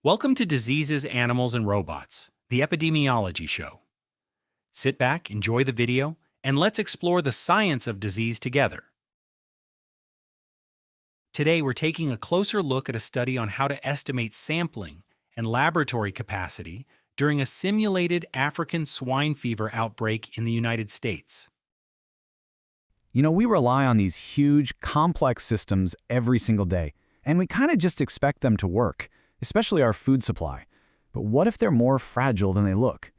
Welcome to Diseases, Animals, and Robots, the epidemiology show. Sit back, enjoy the video, and let's explore the science of disease together. Today, we're taking a closer look at a study on how to estimate sampling and laboratory capacity during a simulated African swine fever outbreak in the United States. We rely on these huge, complex systems every single day, and we kind of just expect them to work, especially our food supply. But what if they're more fragile than they look?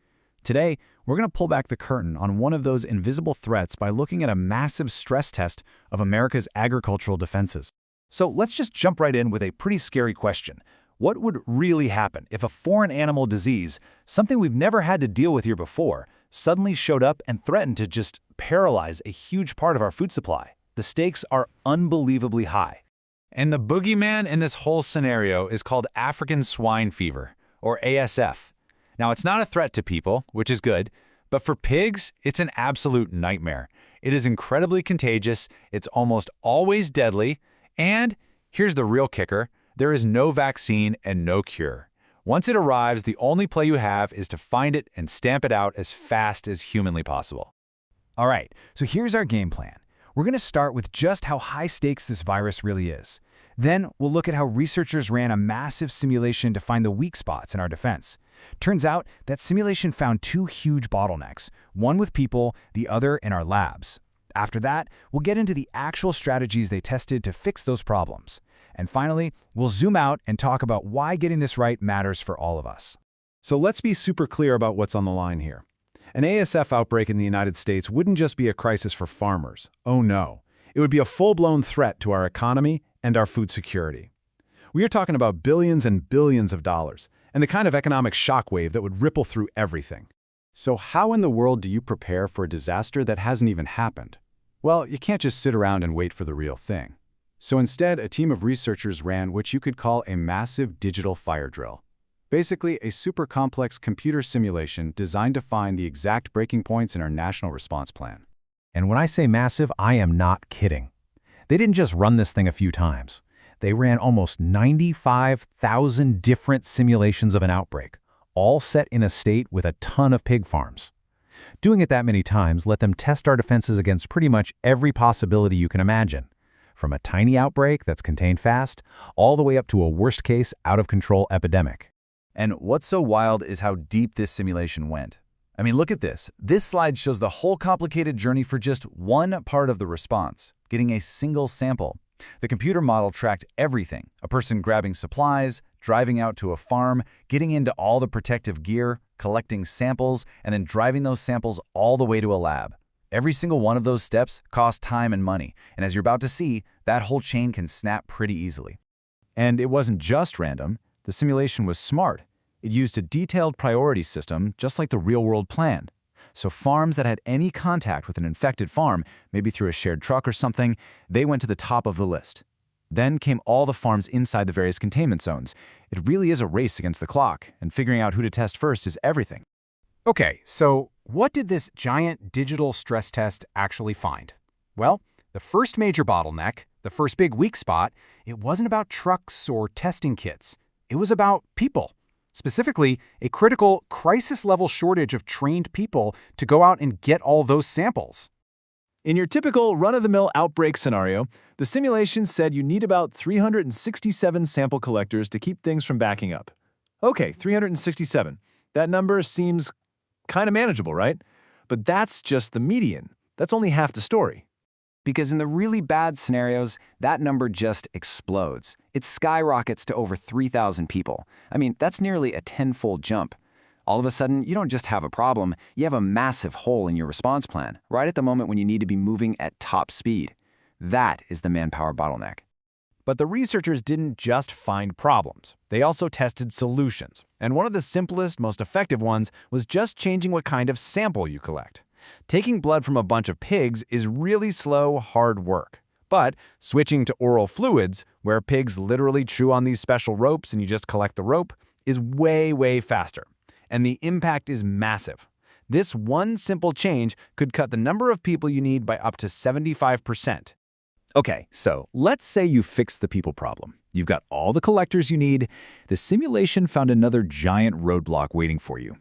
Today, we're going to pull back the curtain on one of those invisible threats by looking at a massive stress test of America's agricultural defenses. So let's just jump right in with a pretty scary question. What would really happen if a foreign animal disease, something we've never had to deal with here before, suddenly showed up and threatened to just paralyze a huge part of our food supply? The stakes are unbelievably high. And the boogeyman in this whole scenario is called African swine fever, or ASF. Now, it's not a threat to people, which is good, but for pigs, it's an absolute nightmare. It is incredibly contagious, it's almost always deadly, and here's the real kicker, there is no vaccine and no cure. Once it arrives, the only play you have is to find it and stamp it out as fast as humanly possible. All right, so here's our game plan. We're going to start with just how high stakes this virus really is. Then we'll look at how researchers ran a massive simulation to find the weak spots in our defense. Turns out that simulation found two huge bottlenecks, one with people, the other in our labs. After that, we'll get into the actual strategies they tested to fix those problems. And finally, we'll zoom out and talk about why getting this right matters for all of us. So let's be super clear about what's on the line here. An ASF outbreak in the United States wouldn't just be a crisis for farmers. Oh no. It would be a full-blown threat to our economy and our food security. We are talking about billions and billions of dollars, and the kind of economic shockwave that would ripple through everything. So how in the world do you prepare for a disaster that hasn't even happened? Well, you can't just sit around and wait for the real thing. So instead, a team of researchers ran what you could call a massive digital fire drill. Basically, a super complex computer simulation designed to find the exact breaking points in our national response plan. And when I say massive, I am not kidding. They didn't just run this thing a few times. They ran almost 95,000 different simulations of an outbreak, all set in a state with a ton of pig farms. Doing it that many times let them test our defenses against pretty much every possibility you can imagine, from a tiny outbreak that's contained fast, all the way up to a worst-case, out-of-control epidemic. And what's so wild is how deep this simulation went. I mean, look at this. This slide shows the whole complicated journey for just one part of the response, getting a single sample. The computer model tracked everything, a person grabbing supplies, driving out to a farm, getting into all the protective gear, collecting samples, and then driving those samples all the way to a lab. Every single one of those steps costs time and money, and as you're about to see, that whole chain can snap pretty easily. And it wasn't just random. The simulation was smart. It used a detailed priority system, just like the real-world plan. So farms that had any contact with an infected farm, maybe through a shared truck or something, they went to the top of the list. Then came all the farms inside the various containment zones. It really is a race against the clock, and figuring out who to test first is everything. Okay, so what did this giant digital stress test actually find? Well, the first major bottleneck, the first big weak spot, it wasn't about trucks or testing kits. It was about people. Specifically, a critical crisis-level shortage of trained people to go out and get all those samples. In your typical run-of-the-mill outbreak scenario, the simulation said you need about 367 sample collectors to keep things from backing up. Okay, 367. That number seems kind of manageable, right? But that's just the median. That's only half the story. Because in the really bad scenarios, that number just explodes. It skyrockets to over 3,000 people. I mean, that's nearly a 10-fold jump. All of a sudden, you don't just have a problem, you have a massive hole in your response plan, right at the moment when you need to be moving at top speed. That is the manpower bottleneck. But the researchers didn't just find problems. They also tested solutions. And one of the simplest, most effective ones was just changing what kind of sample you collect. Taking blood from a bunch of pigs is really slow, hard work. But switching to oral fluids, where pigs literally chew on these special ropes and you just collect the rope, is way, way faster. And the impact is massive. This one simple change could cut the number of people you need by up to 75%. Okay, so let's say you fix the people problem. You've got all the collectors you need. The simulation found another giant roadblock waiting for you.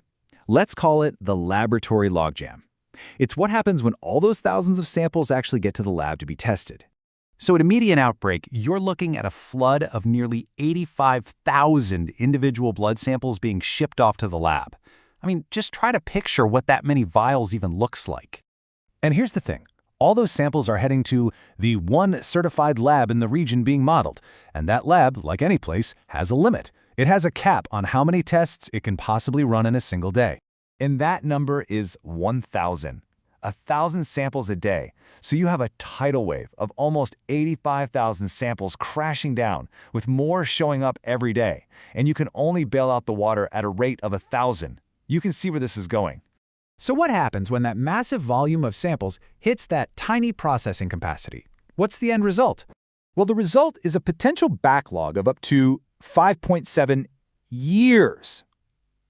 Let's call it the laboratory logjam. It's what happens when all those thousands of samples actually get to the lab to be tested. So at a median outbreak, you're looking at a flood of nearly 85,000 individual blood samples being shipped off to the lab. I mean, just try to picture what that many vials even looks like. And here's the thing. All those samples are heading to the one certified lab in the region being modeled. And that lab, like any place, has a limit. It has a cap on how many tests it can possibly run in a single day. And that number is 1,000. 1,000 samples a day. So you have a tidal wave of almost 85,000 samples crashing down, with more showing up every day. And you can only bail out the water at a rate of 1,000. You can see where this is going. So what happens when that massive volume of samples hits that tiny processing capacity? What's the end result? Well, the result is a potential backlog of up to 5.7 years.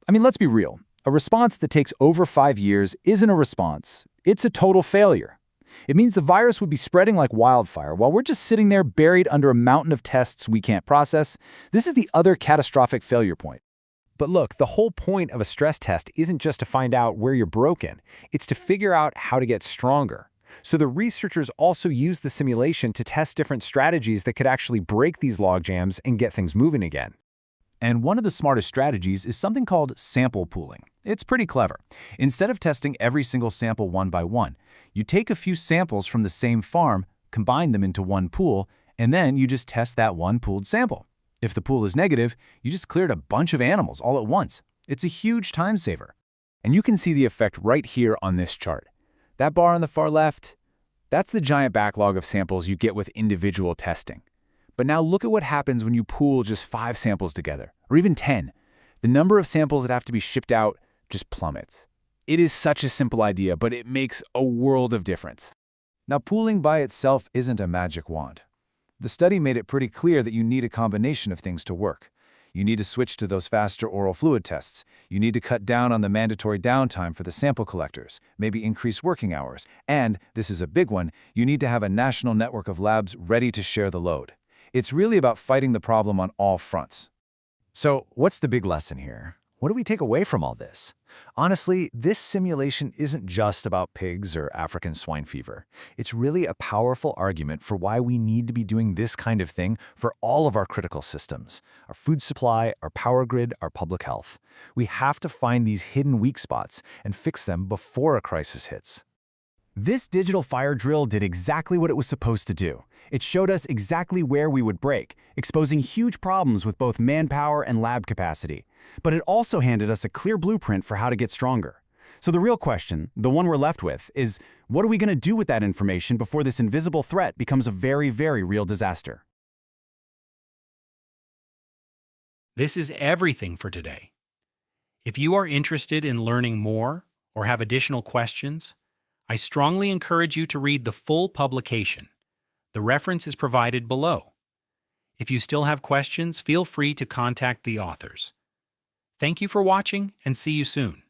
I mean, let's be real. A response that takes over 5 years isn't a response. It's a total failure. It means the virus would be spreading like wildfire while we're just sitting there buried under a mountain of tests we can't process. This is the other catastrophic failure point. But look, the whole point of a stress test isn't just to find out where you're broken. It's to figure out how to get stronger. So the researchers also use the simulation to test different strategies that could actually break these logjams and get things moving again. And one of the smartest strategies is something called sample pooling. It's pretty clever. Instead of testing every single sample one by one, you take a few samples from the same farm, combine them into one pool, and then you just test that one pooled sample. If the pool is negative, you just cleared a bunch of animals all at once. It's a huge time saver. And you can see the effect right here on this chart. That bar on the far left, that's the giant backlog of samples you get with individual testing. But now look at what happens when you pool just 5 samples together, or even 10. The number of samples that have to be shipped out just plummets. It is such a simple idea, but it makes a world of difference. Now, pooling by itself isn't a magic wand. The study made it pretty clear that you need a combination of things to work. You need to switch to those faster oral fluid tests. You need to cut down on the mandatory downtime for the sample collectors, maybe increase working hours. And, this is a big one, you need to have a national network of labs ready to share the load. It's really about fighting the problem on all fronts. So, what's the big lesson here? What do we take away from all this? Honestly, this simulation isn't just about pigs or African swine fever. It's really a powerful argument for why we need to be doing this kind of thing for all of our critical systems: our food supply, our power grid, our public health. We have to find these hidden weak spots and fix them before a crisis hits. This digital fire drill did exactly what it was supposed to do. It showed us exactly where we would break, exposing huge problems with both manpower and lab capacity. But it also handed us a clear blueprint for how to get stronger. So the real question, the one we're left with, is what are we going to do with that information before this invisible threat becomes a very, very real disaster? This is everything for today. If you are interested in learning more or have additional questions, I strongly encourage you to read the full publication. The reference is provided below. If you still have questions, feel free to contact the authors. Thank you for watching, and see you soon.